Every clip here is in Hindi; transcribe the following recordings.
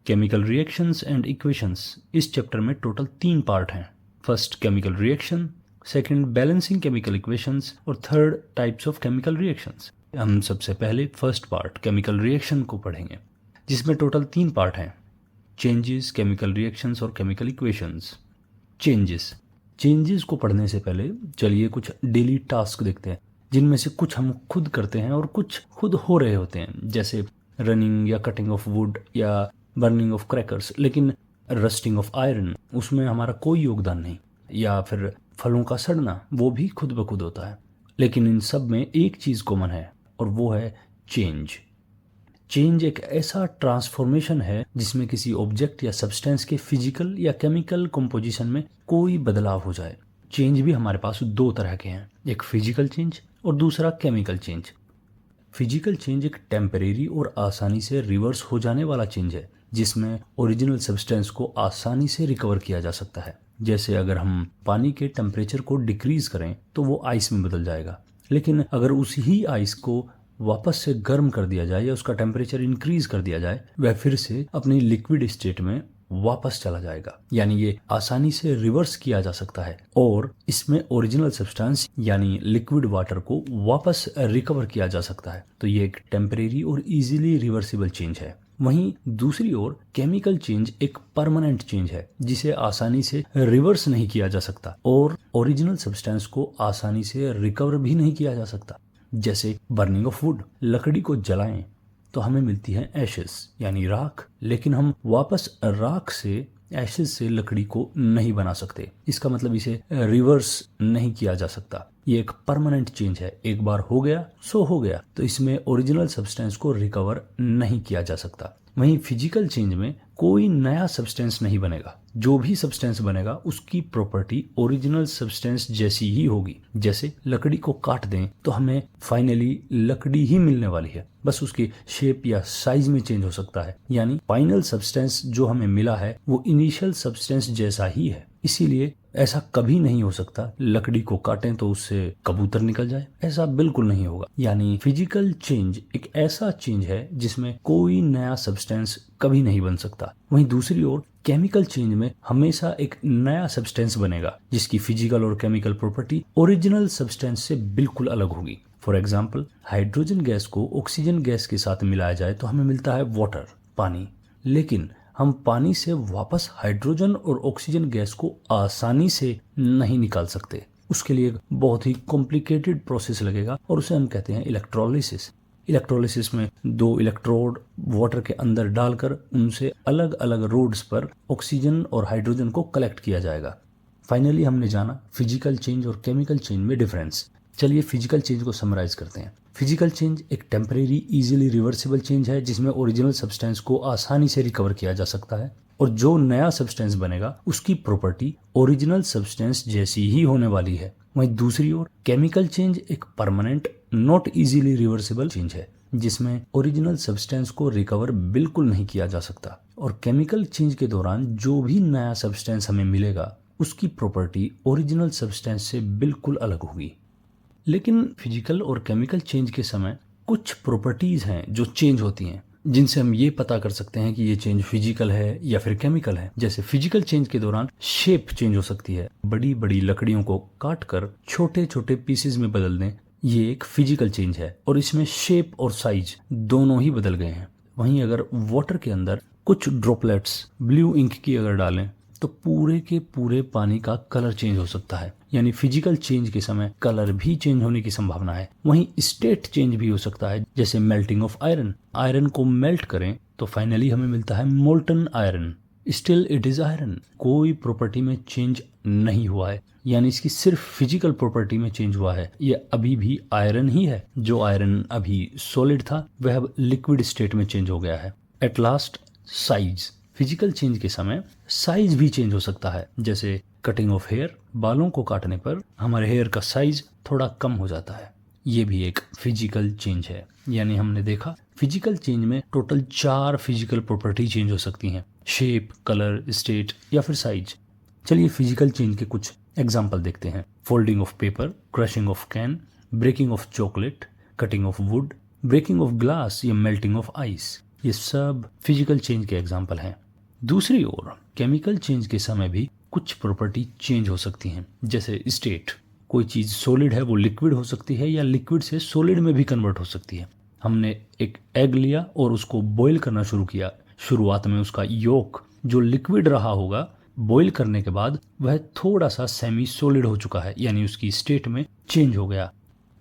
Chemical reactions and equations. इस चैप्टर में टोटल 3 पार्ट हैं। First chemical reaction, second balancing chemical equations और third types of chemical reactions. हम सबसे पहले फर्स्ट पार्ट केमिकल रिएक्शन को पढ़ेंगे, जिसमें टोटल 3 पार्ट हैं, चेंजेस, केमिकल रिएक्शंस और केमिकल इक्वेशंस। चेंजेस को पढ़ने से पहले चलिए कुछ डेली टास्क देखते हैं, जिनमें से कुछ हम खुद करते हैं और कुछ खुद हो रहे होते हैं, जैसे रनिंग या कटिंग ऑफ वुड या बर्निंग ऑफ क्रैकर्स। लेकिन रस्टिंग ऑफ आयरन, उसमें हमारा कोई योगदान नहीं। या फिर फलों का सड़ना, वो भी खुद ब खुद होता है। लेकिन इन सब में एक चीज़ कॉमन है और वो है चेंज एक ऐसा ट्रांसफॉर्मेशन है जिसमें किसी ऑब्जेक्ट या सब्सटेंस के फिजिकल या केमिकल कंपोजिशन में कोई बदलाव हो जाए। चेंज भी हमारे पास 2 तरह के हैं, एक फिजिकल चेंज और दूसरा केमिकल चेंज। फिजिकल चेंज एक टेम्परेरी और आसानी से रिवर्स हो जाने वाला चेंज है, जिसमें ओरिजिनल सब्सटेंस को आसानी से रिकवर किया जा सकता है। जैसे अगर हम पानी के टेम्परेचर को डिक्रीज करें तो वो आइस में बदल जाएगा, लेकिन अगर उसी ही आइस को वापस से गर्म कर दिया जाए या उसका टेम्परेचर इंक्रीज कर दिया जाए, वह फिर से अपनी लिक्विड स्टेट में वापस चला जाएगा। यानी ये आसानी से रिवर्स किया जा सकता है और इसमें ओरिजिनल सब्सटेंस यानी लिक्विड वाटर को वापस रिकवर किया जा सकता है। तो ये एक टेम्परेरी और इजीली रिवर्सिबल चेंज है। वहीं दूसरी ओर केमिकल चेंज एक परमानेंट चेंज है, जिसे आसानी से रिवर्स नहीं किया जा सकता और ओरिजिनल सब्सटेंस को आसानी से रिकवर भी नहीं किया जा सकता। जैसे बर्निंग ऑफ वुड, लकड़ी को जलाएं तो हमें मिलती है एशेस यानी राख, लेकिन हम वापस राख से एशेस से लकड़ी को नहीं बना सकते। इसका मतलब इसे रिवर्स नहीं किया जा सकता। ये एक परमानेंट चेंज है, एक बार हो गया सो हो गया, तो इसमें ओरिजिनल सब्सटेंस को रिकवर नहीं किया जा सकता। वहीं फिजिकल चेंज में कोई नया सब्सटेंस नहीं बनेगा। जो भी सब्सटेंस बनेगा उसकी प्रॉपर्टी ओरिजिनल सब्सटेंस जैसी ही होगी। जैसे लकड़ी को काट दें तो हमें फाइनली लकड़ी ही मिलने वाली है, बस उसकी शेप या साइज में चेंज हो सकता है। यानी फाइनल सब्सटेंस जो हमें मिला है वो इनिशियल सब्सटेंस जैसा ही है। इसीलिए ऐसा कभी नहीं हो सकता लकड़ी को काटें तो उससे कबूतर निकल जाए, ऐसा बिल्कुल नहीं होगा। यानी फिजिकल चेंज एक ऐसा चेंज है जिसमें कोई नया सब्सटेंस कभी नहीं बन सकता। वहीं दूसरी ओर केमिकल चेंज में हमेशा एक नया सब्सटेंस बनेगा जिसकी फिजिकल और केमिकल प्रॉपर्टी ओरिजिनल सब्सटेंस से बिल्कुल अलग होगी। फॉर एग्जाम्पल, हाइड्रोजन गैस को ऑक्सीजन गैस के साथ मिलाया जाए तो हमें मिलता है वाटर, पानी। लेकिन हम पानी से वापस हाइड्रोजन और ऑक्सीजन गैस को आसानी से नहीं निकाल सकते। उसके लिए बहुत ही कॉम्प्लिकेटेड प्रोसेस लगेगा और उसे हम कहते हैं इलेक्ट्रोलिसिस। इलेक्ट्रोलिसिस में 2 इलेक्ट्रोड वाटर के अंदर डालकर उनसे अलग अलग रोड्स पर ऑक्सीजन और हाइड्रोजन को कलेक्ट किया जाएगा। फाइनली हमने जाना फिजिकल चेंज और केमिकल चेंज में डिफरेंस। चलिए फिजिकल चेंज को समराइज करते हैं। फिजिकल चेंज एक टेम्परेरी इजीली रिवर्सिबल चेंज है जिसमें ओरिजिनल सब्सटेंस को आसानी से रिकवर किया जा सकता है और जो नया सब्सटेंस बनेगा उसकी प्रॉपर्टी ओरिजिनल सब्सटेंस जैसी ही होने वाली है। वहीं दूसरी ओर केमिकल चेंज एक permanent not easily reversible change है जिसमें ओरिजिनल सब्सटेंस को रिकवर बिल्कुल नहीं किया जा सकता और केमिकल चेंज के दौरान जो भी नया सब्सटेंस हमें मिलेगा उसकी प्रॉपर्टी ओरिजिनल सब्सटेंस से बिल्कुल अलग होगी। लेकिन फिजिकल और केमिकल चेंज के समय कुछ प्रॉपर्टीज हैं जो चेंज होती हैं, जिनसे हम ये पता कर सकते हैं कि ये चेंज फिजिकल है या फिर केमिकल है। जैसे फिजिकल चेंज के दौरान शेप चेंज हो सकती है। बड़ी बड़ी लकड़ियों को काट कर छोटे छोटे पीसेज में बदल दें, ये एक फिजिकल चेंज है और इसमें शेप और साइज दोनों ही बदल गए हैं। वहीं अगर वाटर के अंदर कुछ ड्रॉपलेट्स ब्लू इंक की अगर डालें तो पूरे के पूरे पानी का कलर चेंज हो सकता है। यानी फिजिकल चेंज के समय कलर भी चेंज होने की संभावना है। वहीं स्टेट चेंज भी हो सकता है, जैसे मेल्टिंग ऑफ आयरन। आयरन को मेल्ट करें तो फाइनली हमें मिलता है molten iron. Still it is iron. कोई प्रॉपर्टी में चेंज नहीं हुआ है, यानी इसकी सिर्फ फिजिकल प्रॉपर्टी में चेंज हुआ है। ये अभी भी आयरन ही है। जो आयरन अभी सॉलिड था वह अब लिक्विड स्टेट में चेंज हो गया है। At last size. Physical change के समय साइज भी चेंज हो सकता है। जैसे कटिंग ऑफ हेयर, बालों को काटने पर हमारे हेयर का साइज थोड़ा कम हो जाता है। ये भी एक फिजिकल चेंज है। यानी हमने देखा फिजिकल चेंज में टोटल 4 फिजिकल प्रॉपर्टी चेंज हो सकती हैं, शेप, कलर, स्टेट या फिर साइज। चलिए फिजिकल चेंज के कुछ एग्जाम्पल देखते हैं। Folding of paper, crushing of can, breaking of chocolate, cutting of wood, breaking of glass या मेल्टिंग ऑफ आइस। ये सब फिजिकल चेंज के एग्जाम्पल हैं। दूसरी ओर केमिकल चेंज के समय भी कुछ प्रॉपर्टी चेंज हो सकती हैं, जैसे स्टेट। कोई चीज सॉलिड है वो लिक्विड हो सकती है या लिक्विड से सॉलिड में भी कन्वर्ट हो सकती है। हमने एक एग लिया और उसको बॉईल करना शुरू किया। शुरुआत में उसका योक जो लिक्विड रहा होगा, बॉईल करने के बाद वह थोड़ा सा सेमी सॉलिड हो चुका है, यानी उसकी स्टेट में चेंज हो गया।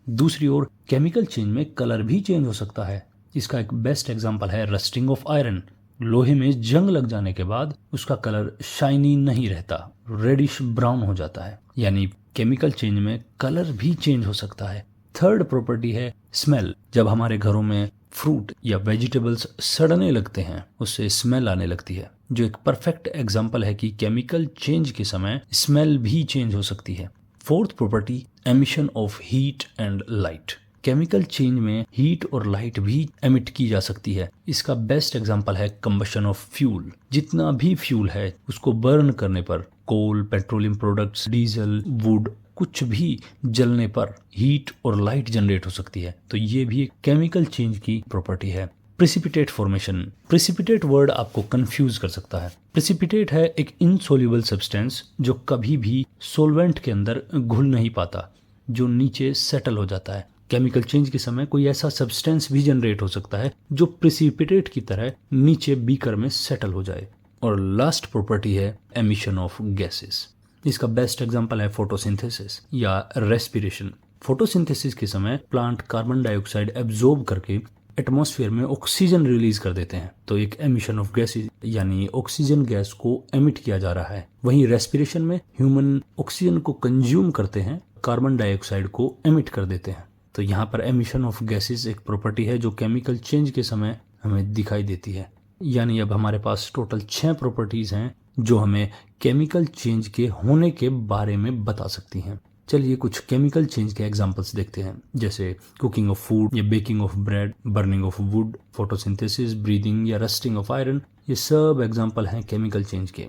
दूसरी ओर केमिकल चेंज में कलर भी चेंज हो सकता है। इसका एक बेस्ट एग्जांपल है रस्टिंग ऑफ आयरन। लोहे में जंग लग जाने के बाद उसका कलर शाइनी नहीं रहता, रेडिश ब्राउन हो जाता है। यानी केमिकल चेंज में कलर भी चेंज हो सकता है। थर्ड प्रॉपर्टी है स्मेल। जब हमारे घरों में फ्रूट या वेजिटेबल्स सड़ने लगते हैं, उससे स्मेल आने लगती है, जो एक परफेक्ट एग्जांपल है कि केमिकल चेंज के समय स्मेल भी चेंज हो सकती है। Fourth property emission of heat and light. Chemical change में हीट और लाइट भी एमिट की जा सकती है। इसका बेस्ट एग्जांपल है कंबशन ऑफ फ्यूल। जितना भी फ्यूल है उसको बर्न करने पर, कोल, पेट्रोलियम प्रोडक्ट्स, डीजल, वुड, कुछ भी जलने पर हीट और लाइट जनरेट हो सकती है। तो ये भी एक केमिकल चेंज की प्रॉपर्टी है। Precipitate formation. प्रेसिपिटेट वर्ड आपको कंफ्यूज कर सकता है। प्रेसिपिटेट है एक इनसोल्यूबल सब्सटेंस जो कभी भी सोलवेंट के अंदर घुल नहीं पाता, जो नीचे सेटल हो जाता है। केमिकल चेंज के समय कोई ऐसा सब्सटेंस भी जनरेट हो सकता है जो प्रेसिपिटेट की तरह नीचे बीकर में सेटल हो जाए। और लास्ट प्रॉपर्टी है एमिशन ऑफ गैसेस। इसका बेस्ट एग्जांपल है फोटोसिंथेसिस या रेस्पिरेशन। फोटोसिंथेसिस के समय प्लांट कार्बन डाइऑक्साइड एब्जॉर्ब करके एटमॉस्फेयर में ऑक्सीजन रिलीज कर देते हैं, तो एक एमिशन ऑफ गैसेस यानी ऑक्सीजन गैस को एमिट किया जा रहा है। वहीं रेस्पिरेशन में ह्यूमन ऑक्सीजन को कंज्यूम करते हैं, कार्बन डाइऑक्साइड को एमिट कर देते हैं। तो यहाँ पर एमिशन ऑफ गैसेस एक प्रॉपर्टी है जो केमिकल चेंज के समय हमें दिखाई देती है। यानी अब हमारे पास टोटल 6 प्रॉपर्टीज हैं जो हमें केमिकल चेंज के होने के बारे में बता सकती हैं। चलिए कुछ केमिकल चेंज के एग्जांपल्स देखते हैं, जैसे कुकिंग ऑफ फूड या baking of bread, burning of would, photosynthesis, breathing या रस्टिंग ऑफ आयरन। ये सब एग्जांपल हैं केमिकल चेंज के।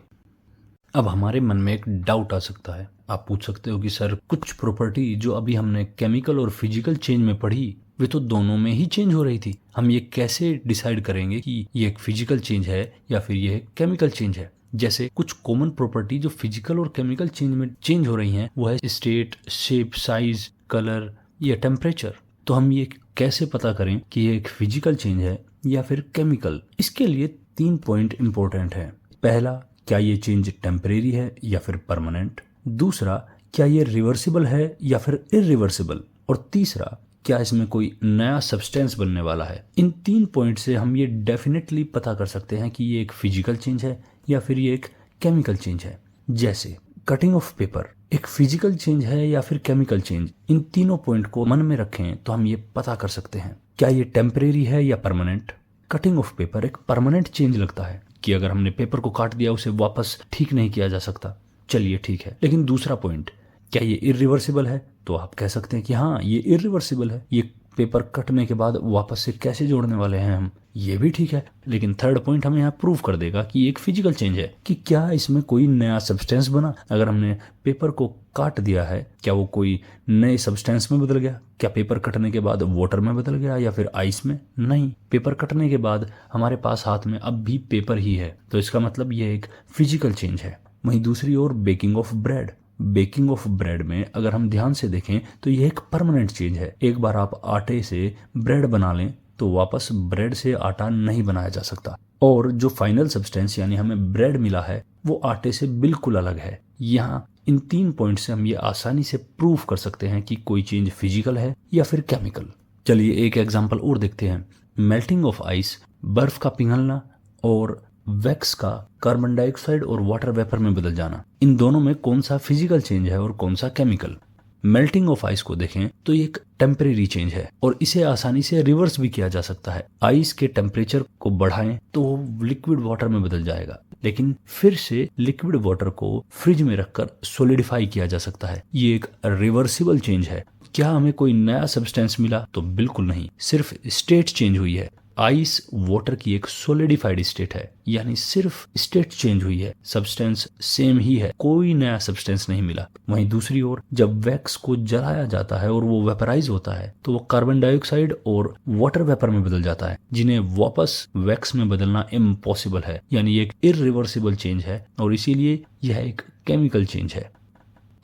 अब हमारे मन में एक डाउट आ सकता है। आप पूछ सकते हो कि सर, कुछ प्रॉपर्टी जो अभी हमने केमिकल और फिजिकल चेंज में पढ़ी, वे तो दोनों में ही चेंज हो रही थी। हम ये कैसे डिसाइड करेंगे कि ये एक फिजिकल चेंज है या फिर ये एक केमिकल चेंज है? जैसे कुछ कॉमन प्रॉपर्टी जो फिजिकल और केमिकल चेंज में चेंज हो रही हैं, वो है स्टेट, शेप, साइज, कलर या टेम्परेचर। तो हम ये कैसे पता करें कि ये एक फिजिकल चेंज है या फिर केमिकल? इसके लिए 3 पॉइंट इंपॉर्टेंट है। पहला, क्या ये चेंज टेम्परेरी है या फिर परमानेंट? दूसरा, क्या ये रिवर्सिबल है या फिर इरिवर्सिबल? और तीसरा, क्या इसमें कोई नया सब्सटेंस बनने वाला है? इन 3 पॉइंट से हम ये डेफिनेटली पता कर सकते हैं कि ये एक फिजिकल चेंज है या फिर ये एक केमिकल चेंज है। जैसे कटिंग ऑफ पेपर एक फिजिकल चेंज है या फिर केमिकल चेंज? इन तीनों पॉइंट को मन में रखें तो हम ये पता कर सकते हैं। क्या ये टेम्परेरी है या परमानेंट? कटिंग ऑफ पेपर एक परमानेंट चेंज लगता है कि अगर हमने पेपर को काट दिया उसे वापस ठीक नहीं किया जा सकता। चलिए ठीक है, लेकिन दूसरा पॉइंट, क्या ये इरिवर्सिबल है? तो आप कह सकते हैं कि हाँ, ये इरिवर्सिबल है। ये पेपर कटने के बाद वापस से कैसे जोड़ने वाले हैं हम? ये भी ठीक है। लेकिन थर्ड पॉइंट हमें यहाँ प्रूव कर देगा कि ये एक फिजिकल चेंज है कि क्या इसमें कोई नया सब्सटेंस बना। अगर हमने पेपर को काट दिया है, क्या वो कोई नए सब्सटेंस में बदल गया? क्या पेपर कटने के बाद वाटर में बदल गया या फिर आइस में? नहीं, पेपर कटने के बाद हमारे पास हाथ में अब भी पेपर ही है, तो इसका मतलब ये एक फिजिकल चेंज है। वहीं दूसरी ओर baking of bread. Baking of bread में अगर हम ध्यान से देखें तो यह एक परमानेंट चेंज है। एक बार आप आटे से ब्रेड बना लें तो वापस ब्रेड से आटा नहीं बनाया जा सकता। और जो फाइनल सब्सटेंस यानी हमें ब्रेड मिला है वो आटे से बिल्कुल अलग है। यहाँ इन 3 पॉइंट से हम ये आसानी से प्रूव कर सकते हैं कि कोई चेंज फिजिकल है या फिर केमिकल। चलिए एक एग्जांपल और देखते हैं। मेल्टिंग ऑफ आइस, बर्फ का पिघलना, और वैक्स का कार्बन डाइऑक्साइड और वाटर वेपर में बदल जाना। इन दोनों में कौन सा फिजिकल चेंज है और कौन सा केमिकल? मेल्टिंग ऑफ आइस को देखें तो ये एक टेम्परेरी चेंज है और इसे आसानी से रिवर्स भी किया जा सकता है। आइस के टेम्परेचर को बढ़ाएं तो वो लिक्विड वाटर में बदल जाएगा, लेकिन फिर से लिक्विड वाटर को फ्रिज में रखकर सॉलिडिफाई किया जा सकता है। ये एक रिवर्सिबल चेंज है। क्या हमें कोई नया सब्सटेंस मिला? तो बिल्कुल नहीं, सिर्फ स्टेट चेंज हुई है। आइस वाटर की एक सॉलिडिफाइड स्टेट है, यानी सिर्फ स्टेट चेंज हुई है, सब्सटेंस सेम ही है, कोई नया सब्सटेंस नहीं मिला। वहीं दूसरी ओर जब वैक्स को जलाया जाता है और वो वेपराइज होता है तो वो कार्बन डाइऑक्साइड और वाटर वेपर में बदल जाता है, जिन्हें वापस वैक्स में बदलना इम्पॉसिबल है, यानी एक इरिवर्सिबल चेंज है और इसीलिए यह एक केमिकल चेंज है।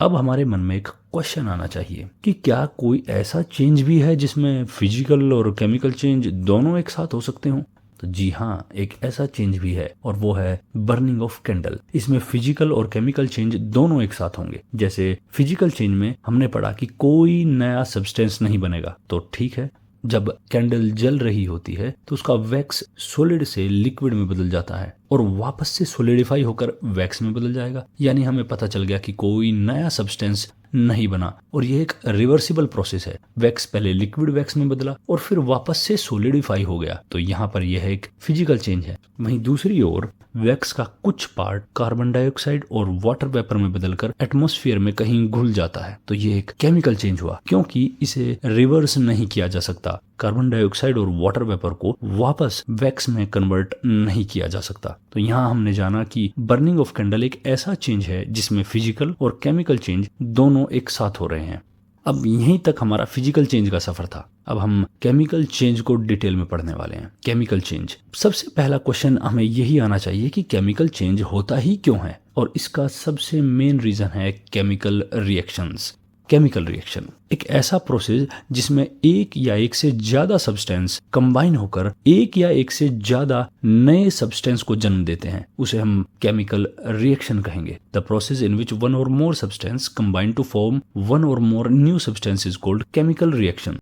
अब हमारे मन में एक क्वेश्चन आना चाहिए कि क्या कोई ऐसा चेंज भी है जिसमें फिजिकल और केमिकल चेंज दोनों एक साथ हो सकते हों? तो जी हाँ, एक ऐसा चेंज भी है और वो है बर्निंग ऑफ कैंडल। इसमें फिजिकल और केमिकल चेंज दोनों एक साथ होंगे। जैसे फिजिकल चेंज में हमने पढ़ा कि कोई नया सब्सटेंस नहीं बनेगा, तो ठीक है, जब कैंडल जल रही होती है तो उसका वैक्स सॉलिड से लिक्विड में बदल जाता है और वापस से सॉलिडिफाई होकर वैक्स में बदल जाएगा, यानी हमें पता चल गया कि कोई नया सब्सटेंस नहीं बना और ये एक रिवर्सिबल प्रोसेस है। वैक्स पहले लिक्विड वैक्स में बदला और फिर वापस से सॉलिडिफाई हो गया, तो यहाँ पर यह एक फिजिकल चेंज है। वहीं दूसरी ओर वैक्स का कुछ पार्ट कार्बन डाइऑक्साइड और वाटर वेपर में बदलकर एटमॉस्फेयर में कहीं घुल जाता है, तो ये एक केमिकल चेंज हुआ, क्योंकि इसे रिवर्स नहीं किया जा सकता। कार्बन डाइऑक्साइड और वाटर वेपर को वापस वैक्स में कन्वर्ट नहीं किया जा सकता। तो यहाँ हमने जाना कि बर्निंग ऑफ कैंडल एक ऐसा चेंज है जिसमें फिजिकल और केमिकल चेंज दोनों एक साथ हो रहे हैं। अब यहीं तक हमारा फिजिकल चेंज का सफर था। अब हम केमिकल चेंज को डिटेल में पढ़ने वाले हैं। केमिकल चेंज, सबसे पहला क्वेश्चन हमें यही आना चाहिए कि केमिकल चेंज होता ही क्यों है, और इसका सबसे मेन रीजन है केमिकल रिएक्शंस। केमिकल रिएक्शन एक ऐसा प्रोसेस जिसमें एक या एक से ज्यादा सब्सटेंस कंबाइन होकर एक या एक से ज्यादा नए सब्सटेंस को जन्म देते हैं, उसे हम केमिकल रिएक्शन कहेंगे। The process in which one or more substance combine to form one or more new substance is called chemical reaction.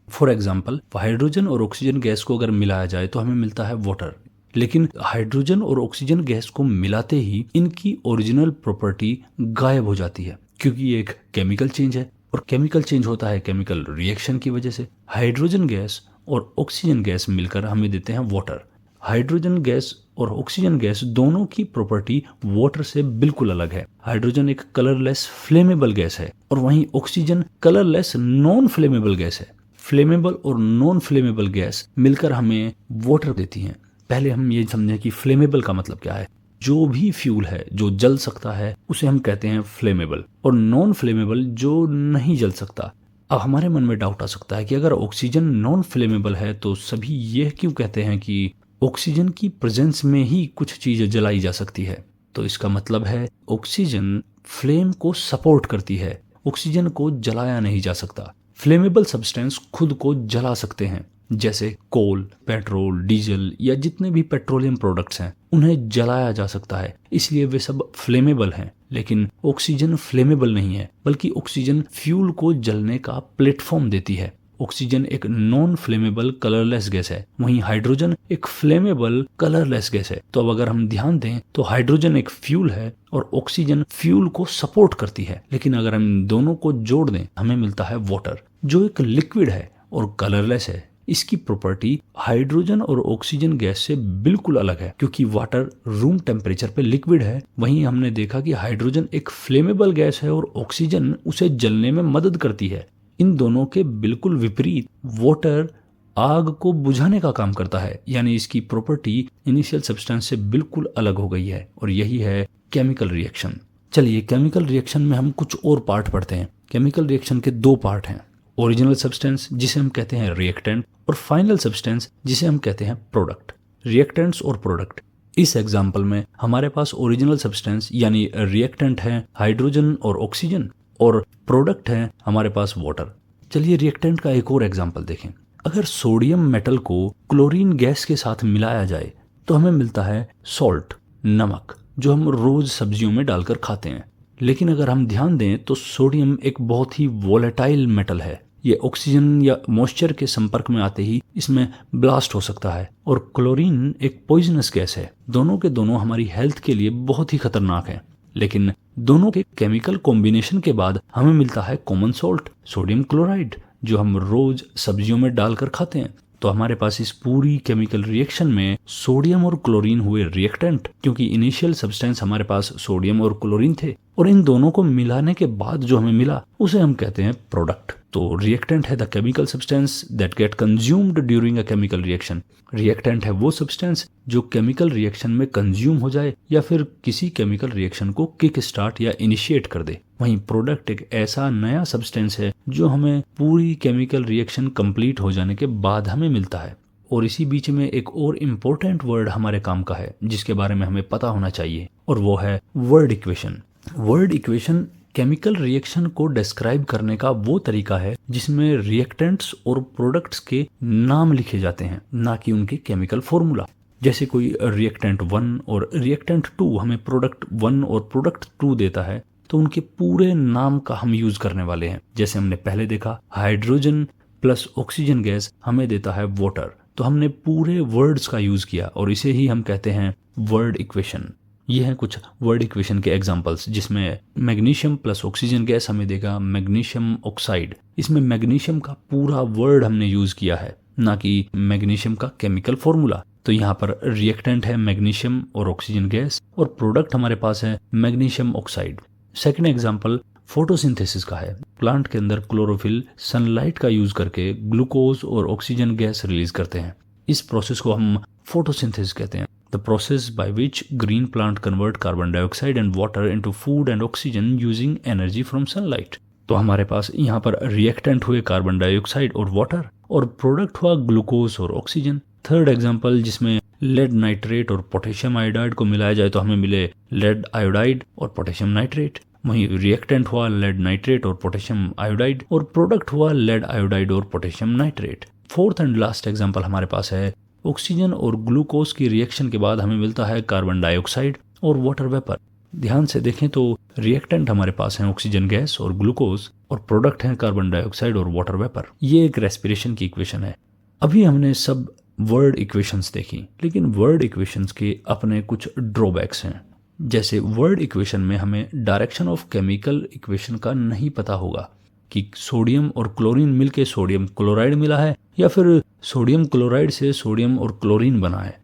For example, hydrogen और ऑक्सीजन गैस को अगर मिलाया जाए तो हमें मिलता है वाटर, लेकिन हाइड्रोजन और ऑक्सीजन गैस को मिलाते ही इनकी ओरिजिनल प्रॉपर्टी गायब हो जाती है, क्योंकि ये एक केमिकल चेंज है और केमिकल चेंज होता है केमिकल रिएक्शन की वजह से। हाइड्रोजन गैस और ऑक्सीजन गैस मिलकर हमें देते हैं वाटर। हाइड्रोजन गैस और ऑक्सीजन गैस दोनों की प्रॉपर्टी वाटर से बिल्कुल अलग है। हाइड्रोजन एक कलरलेस फ्लेमेबल गैस है और वहीं oxygen colourless non flammable gas है। फ्लेमेबल और नॉन फ्लेमेबल गैस मिलकर हमें वाटर देती हैं। पहले हम ये समझें कि फ्लेमेबल का मतलब क्या है। जो भी फ्यूल है जो जल सकता है उसे हम कहते हैं फ्लेमेबल, और नॉन फ्लेमेबल जो नहीं जल सकता। अब हमारे मन में डाउट आ सकता है कि अगर ऑक्सीजन नॉन फ्लेमेबल है तो सभी यह क्यों कहते हैं कि ऑक्सीजन की प्रेजेंस में ही कुछ चीजें जलाई जा सकती है। तो इसका मतलब है ऑक्सीजन फ्लेम को सपोर्ट करती है, ऑक्सीजन को जलाया नहीं जा सकता। फ्लेमेबल सब्सटेंस खुद को जला सकते हैं, जैसे कोल, पेट्रोल, डीजल या जितने भी पेट्रोलियम प्रोडक्ट्स हैं उन्हें जलाया जा सकता है, इसलिए वे सब फ्लेमेबल हैं। लेकिन ऑक्सीजन फ्लेमेबल नहीं है, बल्कि ऑक्सीजन फ्यूल को जलने का प्लेटफॉर्म देती है। ऑक्सीजन एक नॉन फ्लेमेबल कलरलेस गैस है, वहीं हाइड्रोजन एक फ्लेमेबल कलरलेस गैस है। तो अब अगर हम ध्यान दें तो हाइड्रोजन एक फ्यूल है और ऑक्सीजन फ्यूल को सपोर्ट करती है, लेकिन अगर हम इन दोनों को जोड़ दें हमें मिलता है वाटर, जो एक लिक्विड है और कलरलेस है। इसकी प्रॉपर्टी हाइड्रोजन और ऑक्सीजन गैस से बिल्कुल अलग है, क्योंकि वाटर रूम टेम्परेचर पे लिक्विड है। वहीं हमने देखा कि हाइड्रोजन एक फ्लेमेबल गैस है और ऑक्सीजन उसे जलने में मदद करती है। इन दोनों के बिल्कुल विपरीत वाटर आग को बुझाने का काम करता है, यानी इसकी प्रॉपर्टी इनिशियल सब्सटेंस से बिल्कुल अलग हो गई है, और यही है केमिकल रिएक्शन। चलिए, केमिकल रिएक्शन में हम कुछ और पार्ट पढ़ते हैं। केमिकल रिएक्शन के दो पार्ट हैं, ओरिजिनल सब्सटेंस जिसे हम कहते हैं रिएक्टेंट, और फाइनल सब्सटेंस जिसे हम कहते हैं प्रोडक्ट। रिएक्टेंट्स और प्रोडक्ट, इस एग्जाम्पल में हमारे पास ओरिजिनल सब्सटेंस यानी रिएक्टेंट है हाइड्रोजन और ऑक्सीजन, और प्रोडक्ट है हमारे पास वाटर। चलिए रिएक्टेंट का एक और एग्जाम्पल देखें। अगर सोडियम मेटल को क्लोरीन गैस के साथ मिलाया जाए तो हमें मिलता है सॉल्ट, नमक, जो हम रोज सब्जियों में डालकर खाते हैं। लेकिन अगर हम ध्यान दें तो सोडियम एक बहुत ही वोलेटाइल मेटल है, ये ऑक्सीजन या मॉइस्चर के संपर्क में आते ही इसमें ब्लास्ट हो सकता है, और क्लोरीन एक पॉइजनस गैस है। दोनों के दोनों हमारी हेल्थ के लिए बहुत ही खतरनाक है। लेकिन दोनों के केमिकल कॉम्बिनेशन के बाद हमें मिलता है कॉमन सॉल्ट, सोडियम क्लोराइड, जो हम रोज सब्जियों में डालकर खाते हैं। तो हमारे पास इस पूरी केमिकल रिएक्शन में सोडियम और क्लोरीन हुए रिएक्टेंट, क्योंकि इनिशियल सब्सटेंस हमारे पास सोडियम और क्लोरीन थे, और इन दोनों को मिलाने के बाद जो हमें मिला उसे हम कहते हैं प्रोडक्ट। तो रिएक्टेंट है the chemical substance that get consumed during a chemical reaction. Reactant है वो सब्सटेंस जो केमिकल रिएक्शन में कंज्यूम हो जाए या फिर किसी केमिकल रिएक्शन को किक स्टार्ट या इनिशिएट कर दे। वहीं प्रोडक्ट एक ऐसा नया सब्सटेंस है जो हमें पूरी केमिकल रिएक्शन कंप्लीट हो जाने के बाद हमें मिलता है। और इसी बीच में एक और इम्पोर्टेंट वर्ड हमारे काम का है जिसके बारे में हमें पता होना चाहिए, और वो है word equation. Word equation chemical reaction को डिस्क्राइब करने का वो तरीका है जिसमें रिएक्टेंट्स और प्रोडक्ट्स के नाम लिखे जाते हैं, ना कि उनके केमिकल फॉर्मूला। जैसे कोई रिएक्टेंट 1 और रिएक्टेंट 2 हमें प्रोडक्ट 1 और प्रोडक्ट 2 देता है, तो उनके पूरे नाम का हम यूज करने वाले हैं। जैसे हमने पहले देखा, हाइड्रोजन प्लस ऑक्सीजन गैस हमें देता है वाटर, तो हमने पूरे वर्ड्स का यूज किया और इसे ही हम कहते हैं वर्ड इक्वेशन। ये हैं कुछ वर्ड इक्वेशन के एग्जांपल्स, जिसमें मैग्नीशियम प्लस ऑक्सीजन गैस हमें देगा मैग्नीशियम ऑक्साइड। इसमें मैग्नीशियम का पूरा वर्ड हमने यूज किया है, ना कि मैग्नीशियम का केमिकल फॉर्मूला। तो यहाँ पर रिएक्टेंट है मैग्नीशियम और ऑक्सीजन गैस, और प्रोडक्ट हमारे पास है magnesium oxide. Second example photosynthesis का है। प्लांट के अंदर क्लोरोफिल सनलाइट का यूज करके ग्लूकोज और ऑक्सीजन गैस रिलीज करते हैं। इस प्रोसेस को हम फोटोसिंथेसिस कहते हैं। The process by which green plant convert carbon dioxide and water into food and oxygen using energy from sunlight. तो हमारे पास यहाँ पर रिएक्टेंट हुए कार्बन डाइऑक्साइड और वाटर, और प्रोडक्ट हुआ ग्लूकोज और ऑक्सीजन। थर्ड एग्जाम्पल जिसमें लेड नाइट्रेट और पोटेशियम आयोडाइड को मिलाया जाए तो हमें मिले लेड आयोडाइड और पोटेशियम नाइट्रेट। वहीं रिएक्टेंट हुआ लेड नाइट्रेट और पोटेशियम आयोडाइड, और प्रोडक्ट हुआ लेड आयोडाइड और potassium nitrate. Fourth and last example हमारे पास है ऑक्सीजन और ग्लूकोज की रिएक्शन के बाद हमें मिलता है कार्बन डाइऑक्साइड और वाटर वेपर। ध्यान से देखें तो रिएक्टेंट हमारे पास है ऑक्सीजन गैस और ग्लूकोज, और प्रोडक्ट है कार्बन डाइऑक्साइड और वाटर वेपर। ये एक रेस्पिरेशन की इक्वेशन है। अभी हमने सब वर्ड इक्वेशंस देखी, लेकिन वर्ड इक्वेशंस के अपने कुछ ड्रॉबैक्स हैं। जैसे वर्ड इक्वेशन में हमें डायरेक्शन ऑफ केमिकल इक्वेशन का नहीं पता होगा कि सोडियम और क्लोरीन मिलके सोडियम क्लोराइड मिला है या फिर सोडियम क्लोराइड से सोडियम और क्लोरीन बना है।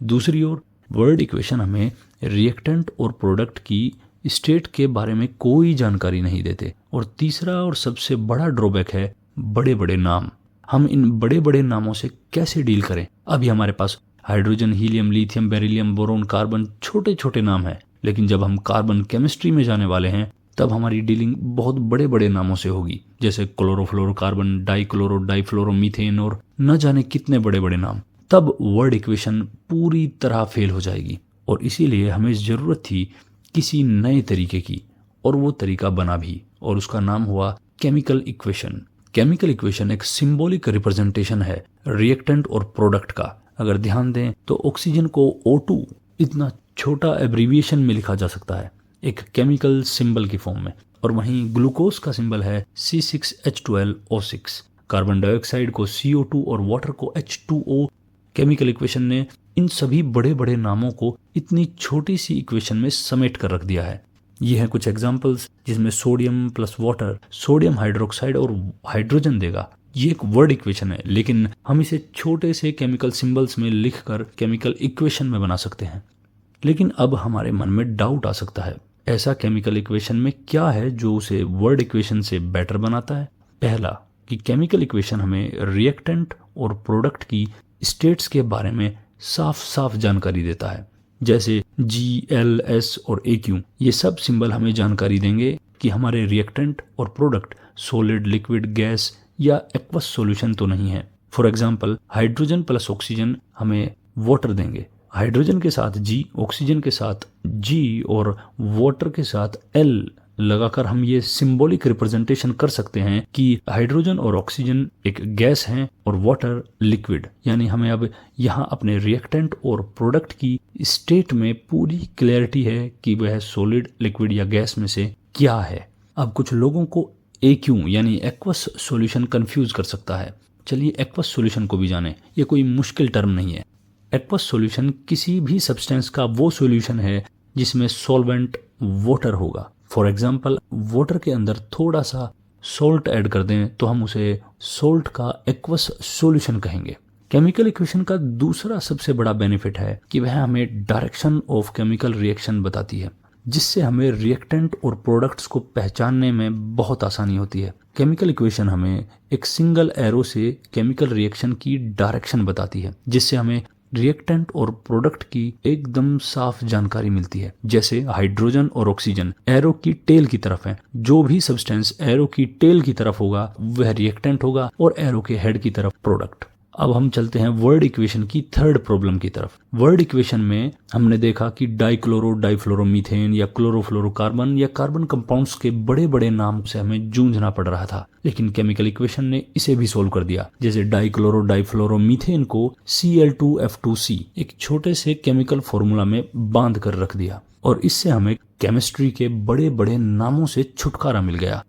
दूसरी ओर वर्ड इक्वेशन हमें रिएक्टेंट और प्रोडक्ट की स्टेट के बारे में कोई जानकारी नहीं देते। और तीसरा और सबसे बड़ा ड्रॉबैक है बड़े बड़े नाम। हम इन बड़े बड़े नामों से कैसे डील करें? अभी हमारे पास hydrogen, helium, lithium, beryllium, boron, carbon छोटे छोटे नाम हैं, लेकिन जब हम कार्बन केमिस्ट्री में जाने वाले हैं तब हमारी डीलिंग बहुत बड़े बड़े नामों से होगी, जैसे क्लोरोफ्लोरोकार्बन, डाइक्लोरो, डाइफ्लोरोमीथेन और न जाने कितने बड़े बड़े नाम। तब वर्ड इक्वेशन पूरी तरह फेल हो जाएगी, और इसीलिए हमें ज़रूरत थी किसी नए तरीके की, और वो तरीका बना भी, और उसका नाम हुआ केमिकल इक्वेशन। केमिकल इक्वेशन एक सिंबॉलिक रिप्रेजेंटेशन है रिएक्टेंट और प्रोडक्ट का। अगर ध्यान दें तो ऑक्सीजन को O2 इतना छोटा एब्रीविएशन में लिखा जा सकता है, एक केमिकल सिंबल की फॉर्म में, और वहीं ग्लूकोज का सिंबल है C6H12O6। कार्बन डाइऑक्साइड को CO2 और वाटर को H2O। केमिकल इक्वेशन ने इन सभी बड़े बड़े नामों को इतनी छोटी सी इक्वेशन में समेट कर रख दिया है। ये हैं कुछ एग्जांपल्स जिसमें sodium plus water sodium hydroxide और हाइड्रोजन देगा। ये एक वर्ड इक्वेशन है, लेकिन हम इसे छोटे से केमिकल सिंबल्स में लिखकर केमिकल इक्वेशन में बना सकते हैं। लेकिन अब हमारे मन में डाउट आ सकता है, ऐसा केमिकल इक्वेशन में क्या है जो उसे वर्ड इक्वेशन से बेटर बनाता है? पहला कि केमिकल इक्वेशन हमें रिएक्टेंट और प्रोडक्ट की स्टेट्स के बारे में साफ साफ जानकारी देता है। जैसे G, L, S और AQ, ये सब सिंबल हमें जानकारी देंगे कि हमारे रिएक्टेंट और प्रोडक्ट सॉलिड, लिक्विड, गैस या एक्वस सॉल्यूशन तो नहीं है। For example hydrogen plus oxygen हमें वाटर देंगे। हाइड्रोजन के साथ G, ऑक्सीजन के साथ G और वाटर के साथ L लगाकर हम ये सिंबॉलिक रिप्रेजेंटेशन कर सकते हैं कि हाइड्रोजन और ऑक्सीजन एक गैस हैं और वाटर लिक्विड। यानी हमें अब यहाँ अपने रिएक्टेंट और प्रोडक्ट की स्टेट में पूरी क्लैरिटी है कि वह सॉलिड, लिक्विड या गैस में से क्या है। अब कुछ लोगों को AQ यानी एक्वस सॉल्यूशन कंफ्यूज कर सकता है। चलिए एक्वस सॉल्यूशन को भी जानें। ये कोई मुश्किल टर्म नहीं है। एक्वस सॉल्यूशन किसी भी सब्सटेंस का वो सॉल्यूशन है जिसमें सॉल्वेंट वाटर होगा। फॉर एग्जाम्पल वाटर के अंदर थोड़ा सा सॉल्ट ऐड कर दें तो हम उसे सॉल्ट का एक्वस सॉल्यूशन कहेंगे। केमिकल इक्वेशन का दूसरा सबसे बड़ा बेनिफिट है कि वह हमें डायरेक्शन ऑफ केमिकल रिएक्शन बताती है। जिससे हमें रिएक्टेंट और प्रोडक्ट्स को पहचानने में बहुत आसानी होती है। केमिकल इक्वेशन हमें एक सिंगल एरो से केमिकल रिएक्शन की डायरेक्शन बताती है, जिससे हमें रिएक्टेंट और प्रोडक्ट की एकदम साफ जानकारी मिलती है। जैसे हाइड्रोजन और ऑक्सीजन एरो की टेल की तरफ है, जो भी सब्सटेंस एरो की टेल की तरफ होगा वह रिएक्टेंट होगा और एरो के हेड की तरफ प्रोडक्ट। अब हम चलते हैं वर्ड इक्वेशन की थर्ड प्रॉब्लम की तरफ। वर्ड इक्वेशन में हमने देखा कि डाइक्लोरो डाइफ्लोरोमीथेन या क्लोरोफ्लोरोकार्बन या कार्बन कंपाउंड्स के बड़े बड़े नाम से हमें जूझना पड़ रहा था, लेकिन केमिकल इक्वेशन ने इसे भी सोल्व कर दिया। जैसे डाइक्लोरो डाइफ्लोरोमीथेन को Cl2F2C एक छोटे से केमिकल फॉर्मूला में बांध कर रख दिया और इससे हमें केमिस्ट्री के बड़े बड़े नामों से छुटकारा मिल गया।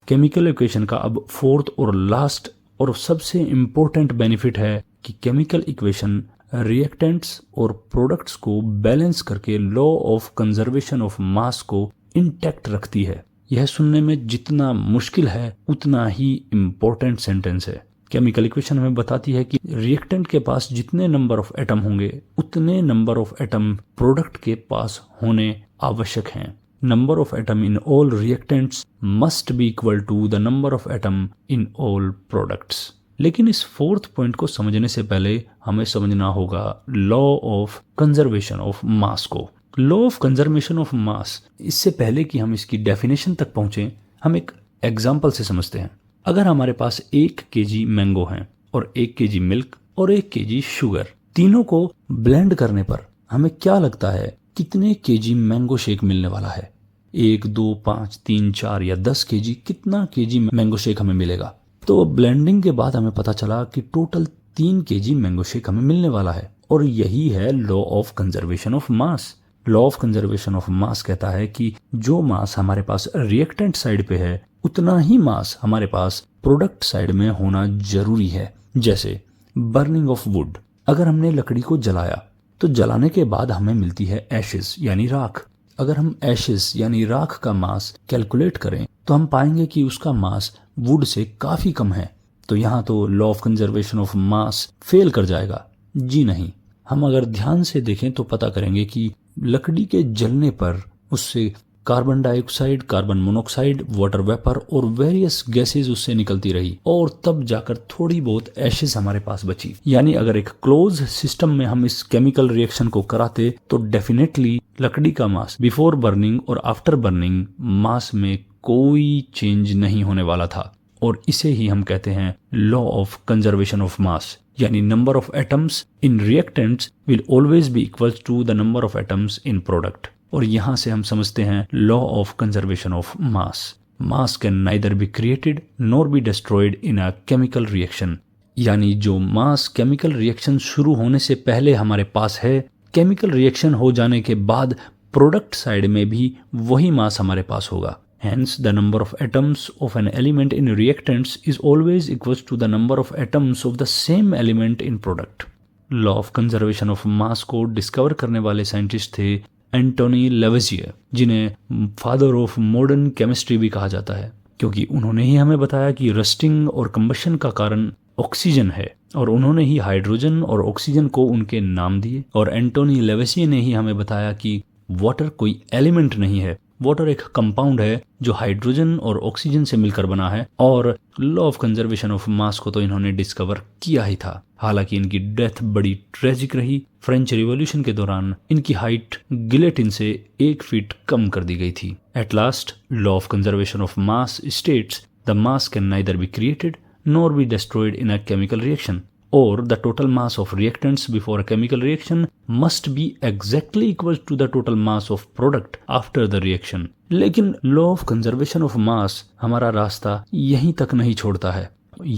केमिकल इक्वेशन का अब फोर्थ और लास्ट और सबसे इंपॉर्टेंट बेनिफिट है कि केमिकल इक्वेशन रिएक्टेंट्स और प्रोडक्ट्स को बैलेंस करके law of conservation of mass को इंटैक्ट रखती है। यह सुनने में जितना मुश्किल है उतना ही इंपॉर्टेंट सेंटेंस है। केमिकल इक्वेशन हमें बताती है कि रिएक्टेंट के पास जितने नंबर ऑफ एटम होंगे उतने नंबर ऑफ एटम प्रोडक्ट के पास होने आवश्यक हैं। Number of atom in all reactants must be equal to the number of atom in all products. लेकिन इस फोर्थ पॉइंट को समझने से पहले हमें समझना होगा law of conservation of mass को। Law of conservation of mass, इससे पहले कि हम इसकी डेफिनेशन तक पहुंचे, हम एक एग्जाम्पल से समझते हैं। अगर हमारे पास 1 kg मैंगो है और 1 kg मिल्क और 1 kg शुगर, तीनों को ब्लेंड करने पर हमें क्या लगता है कितने kg मैंगो शेक मिलने वाला है? 1, 2, 5, 3, 4 या 10 kg, कितना kg मैंगो शेक हमें मिलेगा? तो ब्लेंडिंग के बाद हमें पता चला कि टोटल 3 kg मैंगो शेक हमें मिलने वाला है और यही है law of conservation of mass. Law of conservation of मास कहता है कि जो मास हमारे पास रिएक्टेंट साइड पे है उतना ही मास हमारे पास प्रोडक्ट साइड में होना जरूरी है। जैसे बर्निंग ऑफ वुड, अगर हमने लकड़ी को जलाया तो जलाने के बाद हमें मिलती है एशेस यानी राख। अगर हम एशेस यानी राख का मास कैलकुलेट करें तो हम पाएंगे कि उसका मास वुड से काफी कम है। तो यहाँ तो law of conservation of mass fail कर जाएगा। जी नहीं, हम अगर ध्यान से देखें तो पता करेंगे कि लकड़ी के जलने पर उससे carbon dioxide, carbon monoxide, water vapour और वेरियस गैसेस उससे निकलती रही और तब जाकर थोड़ी बहुत एशेस हमारे पास बची। यानी अगर एक क्लोज सिस्टम में हम इस केमिकल रिएक्शन को कराते तो डेफिनेटली लकड़ी का मास बिफोर बर्निंग और आफ्टर बर्निंग मास में कोई चेंज नहीं होने वाला था और इसे ही हम कहते हैं law of conservation of mass. यानी number of atoms in reactants will always be equal to the number of atoms in product. और यहां से हम समझते हैं law of conservation of mass. Mass can neither be created nor be destroyed in a chemical reaction. यानी जो मास केमिकल रिएक्शन शुरू होने से पहले हमारे पास है, केमिकल रिएक्शन हो जाने के बाद प्रोडक्ट साइड में भी वही मास हमारे पास होगा। Hence, the number of atoms of an element in reactants is always equals to the number of atoms of the same element in product. Law of conservation of mass को डिस्कवर करने वाले साइंटिस्ट थे एंटोनी लेवेजियर, जिन्हें फादर ऑफ मॉडर्न केमिस्ट्री भी कहा जाता है, क्योंकि उन्होंने ही हमें बताया कि रस्टिंग और कंबशन का कारण ऑक्सीजन है और उन्होंने ही हाइड्रोजन और ऑक्सीजन को उनके नाम दिए। और एंटोनी लेवेजियर ने ही हमें बताया कि वाटर कोई एलिमेंट नहीं है, वाटर एक कंपाउंड है जो हाइड्रोजन और ऑक्सीजन से मिलकर बना है। और law of conservation of mass को तो इन्होंने डिस्कवर किया ही था। हालांकि इनकी डेथ बड़ी ट्रेजिक रही। फ्रेंच रिवॉल्यूशन के दौरान इनकी हाइट गिलेटिन से 1 फीट कम कर दी गई थी। At last law of conservation of mass states the mass can neither be created nor be destroyed in a chemical reaction, or the total mass of reactants before a chemical reaction must be exactly equal to the total mass of product after the reaction. लेकिन law of conservation of mass हमारा रास्ता यहीं तक नहीं छोड़ता है।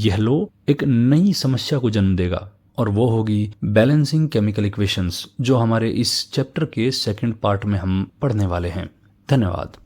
यह लॉ एक नई समस्या को जन्म देगा और वो होगी बैलेंसिंग केमिकल इक्वेशंस, जो हमारे इस चैप्टर के सेकंड पार्ट में हम पढ़ने वाले हैं। धन्यवाद।